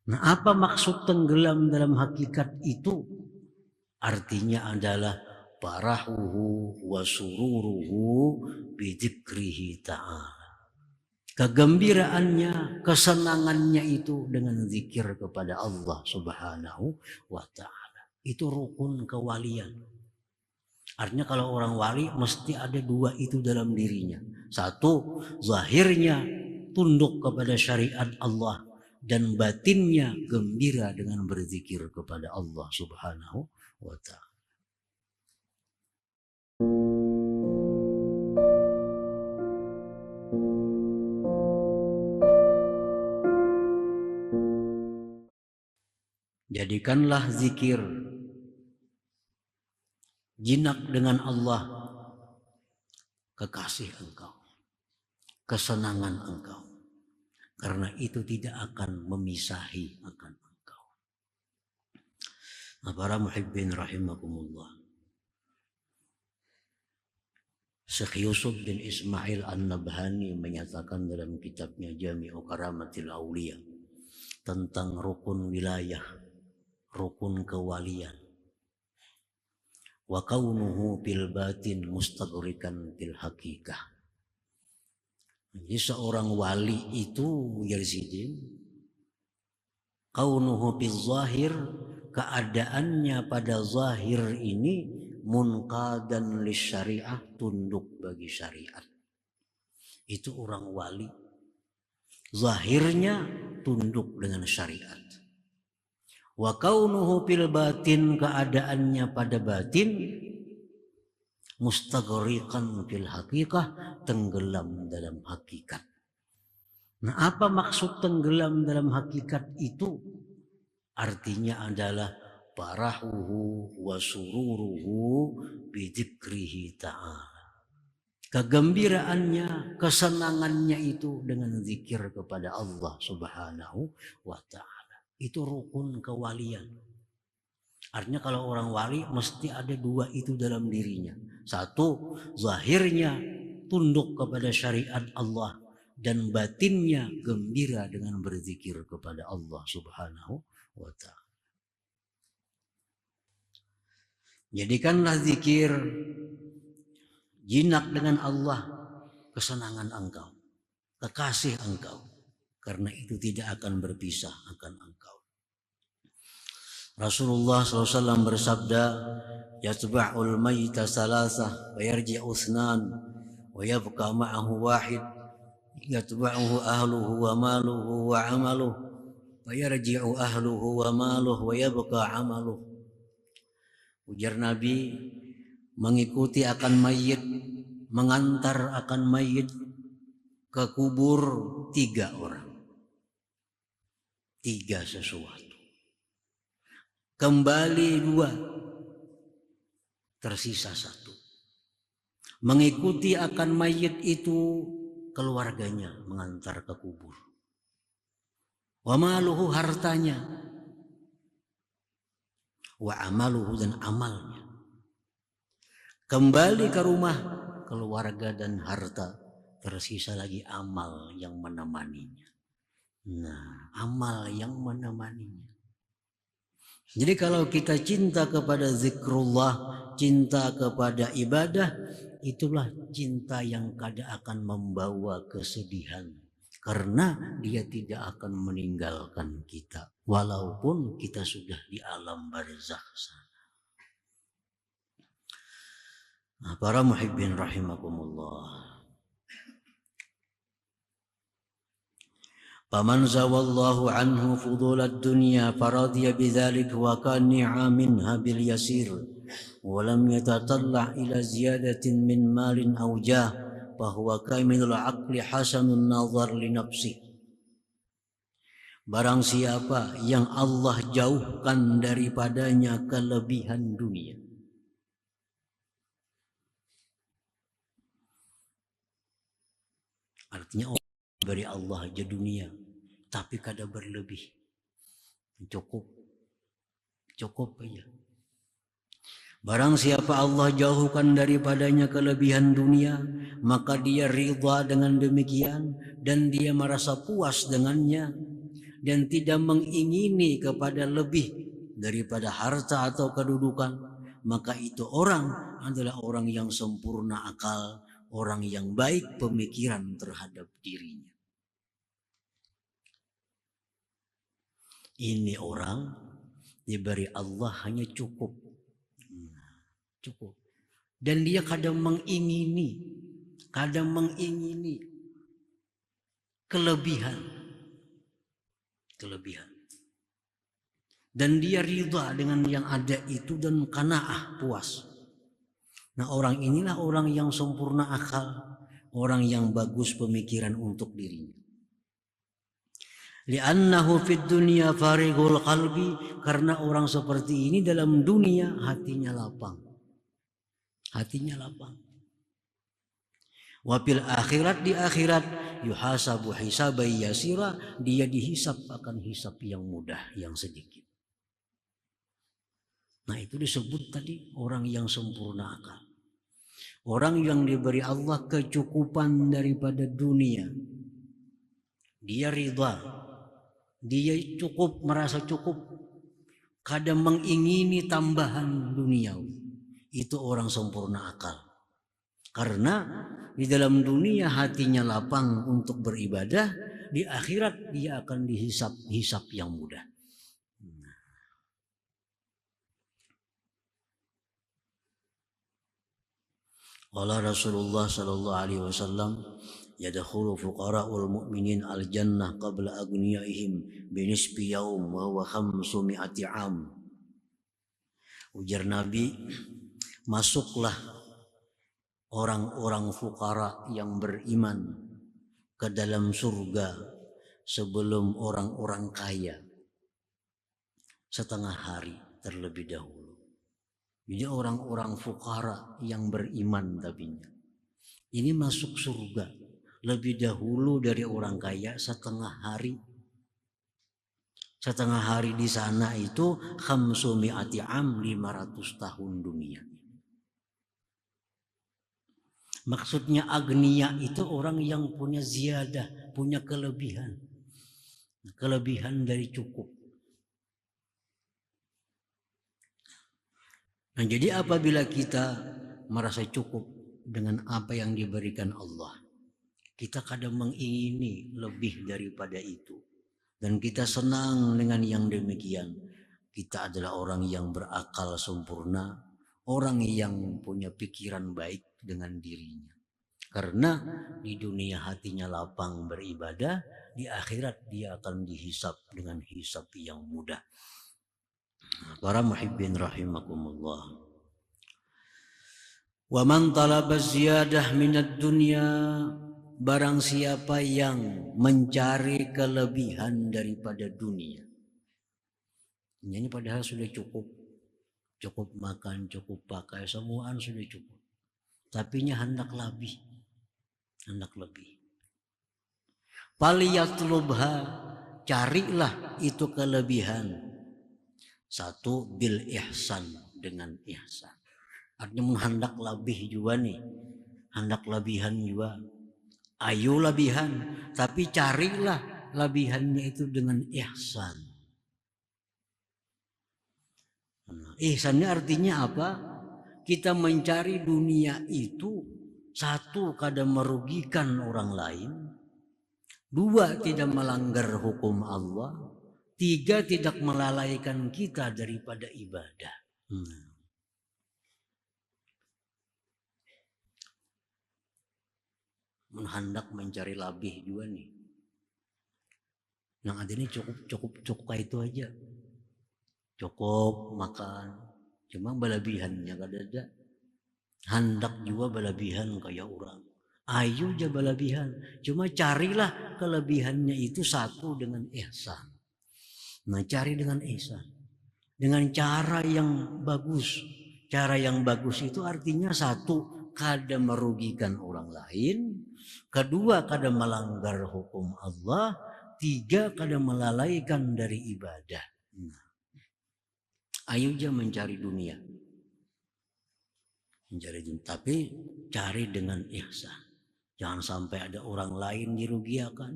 Nah, apa maksud tenggelam dalam hakikat itu? Artinya adalah farahuhu wa sururuhu bidzikrihi ta'ala. Kegembiraannya, kesenangannya itu dengan zikir kepada Allah Subhanahu wa ta'ala. Itu rukun kewalian. Artinya kalau orang wali mesti ada dua itu dalam dirinya. Satu, zahirnya tunduk kepada syariat Allah, dan batinnya gembira dengan berzikir kepada Allah Subhanahu wa ta'ala. Jadikanlah zikir jinak dengan Allah kekasih engkau, kesenangan engkau, karena itu tidak akan memisahi akan engkau. Nah, para muhibbin rahimakumullah, Syekh Yusuf bin Ismail An-Nabhani menyatakan dalam kitabnya Jami'u Karamatil Auliya tentang rukun wilayah, rukun kewalian. Wa kaunuhu bil batin mustaghrikan bil hakikah. Jadi seorang wali itu Yazidin, kaunuhu bil zahir, keadaannya pada zahir ini munqadan lisyariah, tunduk bagi syariat. Itu orang wali. Zahirnya tunduk dengan syariat. Wa kaunuhu fil batin, keadaannya pada batin mustaghriqan fil haqiqah, tenggelam dalam hakikat. Nah, apa maksud tenggelam dalam hakikat itu? Artinya adalah farahuhu wa sururuhu bidzikrihi ta'ala. Kegembiraannya, kesenangannya itu dengan zikir kepada Allah Subhanahu wa ta'ala. Itu rukun kewalian. Artinya kalau orang wali mesti ada dua itu dalam dirinya. Satu, zahirnya tunduk kepada syariat Allah, dan batinnya gembira dengan berzikir kepada Allah Subhanahu wa ta'ala. Jadikanlah zikir jinak dengan Allah, kesenangan engkau, kekasih engkau, karena itu tidak akan berpisah akan engkau. Rasulullah SAW bersabda, yatba'ul mayta salasah wa yarji'u uthnan wa yabqa ma'ahu wahid, yatba'uhu ahluhu wa maluhu wa amaluhu wa yarji'u ahluhu wa maluhu wa yabqa amaluhu. Ujar Nabi, mengikuti akan mayit, mengantar akan mayit ke kubur 3 orang. 3 sesuatu. Kembali 2, tersisa 1. Mengikuti akan mayit itu keluarganya, mengantar ke kubur. Wa maluhu, hartanya. Wa amaluhu, dan amalnya. Kembali ke rumah, keluarga dan harta, tersisa lagi amal yang menemaninya. Nah, amal yang menemaninya. Jadi kalau kita cinta kepada zikrullah, cinta kepada ibadah, itulah cinta yang kadang akan membawa kesedihan. Karena dia tidak akan meninggalkan kita, walaupun kita sudah di alam barzakh sana. Nah, para muhibbin rahimakumullah, faman zawallahu anhu fudulad dunya faradiya bidzalik wa qani'a minha bil yasir wa lam yatatalla ila ziyadatin min malin aw jah fa huwa kamilul aqli hasanun nazar li nafsi. Barang siapa yang Allah jauhkan daripadanya kelebihan dunia, artinya orang beri Allah aja dunia, tapi kada berlebih, cukup aja. Barang siapa Allah jauhkan daripadanya kelebihan dunia, maka dia ridha dengan demikian, dan dia merasa puas dengannya. dan tidak mengingini kepada lebih daripada harta atau kedudukan, maka itu orang adalah orang yang sempurna akal, orang yang baik pemikiran terhadap dirinya. Ini orang diberi Allah hanya cukup. Cukup. Dan dia kadang mengingini kelebihan. Dan dia ridha dengan yang ada itu dan qanaah, puas. Nah, orang inilah orang yang sempurna akal, orang yang bagus pemikiran untuk dirinya. Li'annahu fid dunya farighul qalbi, karena orang seperti ini dalam dunia hatinya lapang. Wa fil akhirat, di akhirat yuhasabu hisabai yasira, dia dihisap akan hisap yang mudah, yang sedikit. Nah, itu disebut tadi orang yang sempurna akal. Orang yang diberi Allah kecukupan daripada dunia. Dia ridha. Dia cukup, merasa cukup. Kadang mengingini tambahan duniawi. Itu orang sempurna akal. Karena di dalam dunia hatinya lapang untuk beribadah, di akhirat dia akan dihisap yang mudah. Qala Rasulullah sallallahu alaihi wasallam, yadkhulu fuqara'ul mu'minin al-jannah qabla aghniyaihim binisbi yaum wa huwa 500 am. Ujar Nabi, masuklah orang-orang fuqara yang beriman ke dalam surga sebelum orang-orang kaya setengah hari terlebih dahulu. Jadi orang-orang fuqara yang beriman tapinya ini masuk surga lebih dahulu dari orang kaya setengah hari. Setengah hari di sana itu 500 am, 500 tahun dunia. Maksudnya agniya itu orang yang punya ziyadah, punya kelebihan. Kelebihan dari cukup. Nah, jadi apabila kita merasa cukup dengan apa yang diberikan Allah, kita kadang mengingini lebih daripada itu. Dan kita senang dengan yang demikian. Kita adalah orang yang berakal sempurna, orang yang punya pikiran baik dengan dirinya. Karena di dunia hatinya lapang beribadah, di akhirat dia akan dihisap dengan hisap yang mudah. Para muhibbin rahimakumullah. Wa man talaba ziyadah minad dunya, barang siapa yang mencari kelebihan daripada dunia. Ini padahal sudah cukup makan, cukup pakai, semuaan sudah cukup. Tapi hendak lebih. Falyatlubha, carilah itu kelebihan. Satu, bil ihsan, dengan ihsan. Artinya hendak lebih juga nih, hendak lebihan juga. Ayo lebihan, tapi carilah lebihannya itu dengan ihsan. Ihsannya artinya apa? Kita mencari dunia itu, satu, kadang merugikan orang lain. Dua, tidak melanggar hukum Allah. Tiga, tidak melalaikan kita daripada ibadah. Hendak mencari lebih juga nih. Yang ada ini cukup kayak itu aja. Cukup makan. Cuma berlebihannya ada. Hendak juga berlebihan kayak orang. Ayo aja berlebihan. Cuma carilah kelebihannya itu satu dengan ihsan. Nah, cari dengan ihsan. Dengan cara yang bagus. Cara yang bagus itu artinya satu, kada merugikan orang lain. Kedua, kada melanggar hukum Allah. Tiga, kada melalaikan dari ibadah. Nah, ayo aja mencari dunia. Tapi cari dengan ihsan. Jangan sampai ada orang lain dirugikan.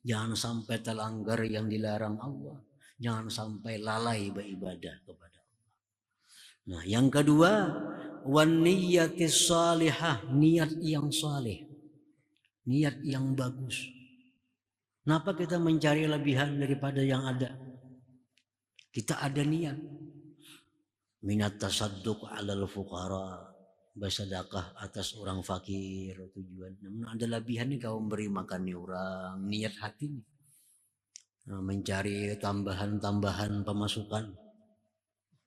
Jangan sampai terlanggar yang dilarang Allah. Jangan sampai lalai beribadah kepada Allah. Nah, yang kedua, wan niyatis salihah, niat yang saleh, niat yang bagus. Kenapa kita mencari lebihan daripada yang ada? Kita ada niat. Minat tasadduq alal fuqara, bersedekah atas orang fakir, tujuan. Namun ada lebihan nih kau memberi makan nih orang, niat hati nih. Nah, mencari tambahan-tambahan pemasukan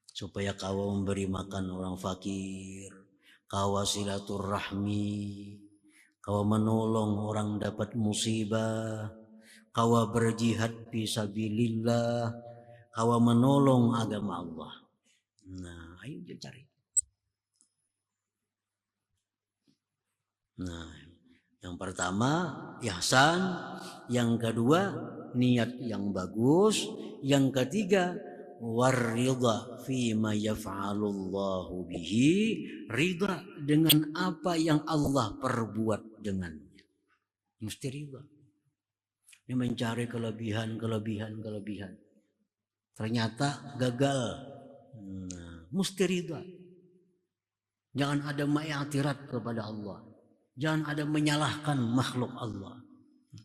supaya kau memberi makan orang fakir, kau silaturahmi, kau menolong orang dapat musibah, kau berjihad fisabilillah, kau menolong agama Allah. Nah, ayo kita cari. Nah, yang pertama ihsan, yang kedua niat yang bagus, yang ketiga waridha fima yaf'alullahu bihi, ridha dengan apa yang Allah perbuat dengannya. Mesti ridha. Ini mencari kelebihan. Ternyata gagal. Nah, mesti ridha. Jangan ada ma'atirat kepada Allah. Jangan ada menyalahkan makhluk Allah.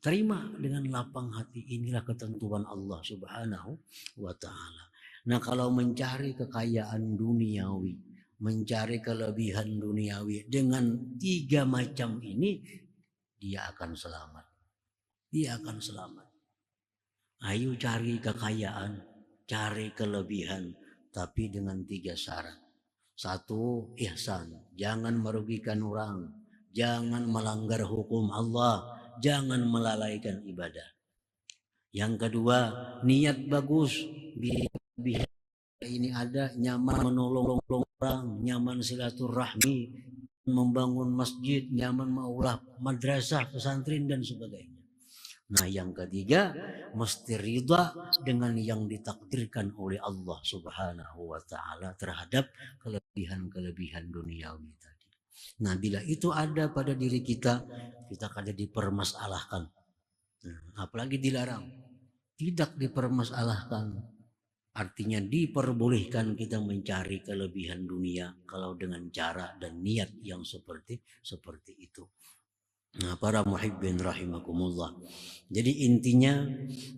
Terima dengan lapang hati, inilah ketentuan Allah Subhanahu wa ta'ala. Nah, kalau mencari kekayaan duniawi, mencari kelebihan duniawi dengan 3 macam ini, dia akan selamat. Dia akan selamat. Ayo cari kekayaan, cari kelebihan, tapi dengan 3 syarat. 1, ihsan, jangan merugikan orang, jangan melanggar hukum Allah, jangan melalaikan ibadah. Yang kedua, niat bagus, biar ini ada nyaman menolong orang, nyaman silaturahmi, membangun masjid, nyaman maulah madrasah, pesantren dan sebagainya. Nah, yang ketiga, mesti ridha dengan yang ditakdirkan oleh Allah Subhanahu wa ta'ala terhadap kelebihan-kelebihan duniawi tadi. Nah, bila itu ada pada diri kita, kita kada dipermasalahkan. Nah, apalagi dilarang. Tidak dipermasalahkan. Artinya diperbolehkan kita mencari kelebihan dunia kalau dengan cara dan niat yang seperti itu. Nah, para muhibbin rahimakumullah. Jadi intinya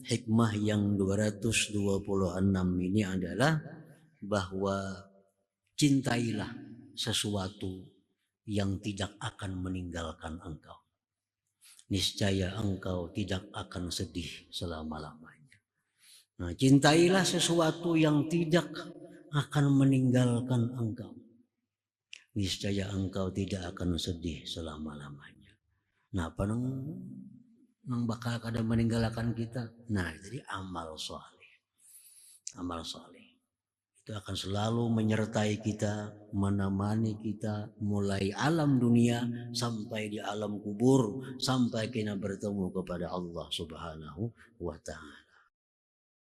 hikmah yang 226 ini adalah bahwa cintailah sesuatu yang tidak akan meninggalkan engkau. Niscaya engkau tidak akan sedih selama-lamanya. Nah, cintailah sesuatu yang tidak akan meninggalkan engkau. Niscaya engkau tidak akan sedih selama-lamanya. Nah, apa nang bakal kada meninggalkan kita? Nah, jadi amal soleh. Amal soleh itu akan selalu menyertai kita, menemani kita mulai alam dunia sampai di alam kubur, sampai kita bertemu kepada Allah Subhanahu wa ta'ala.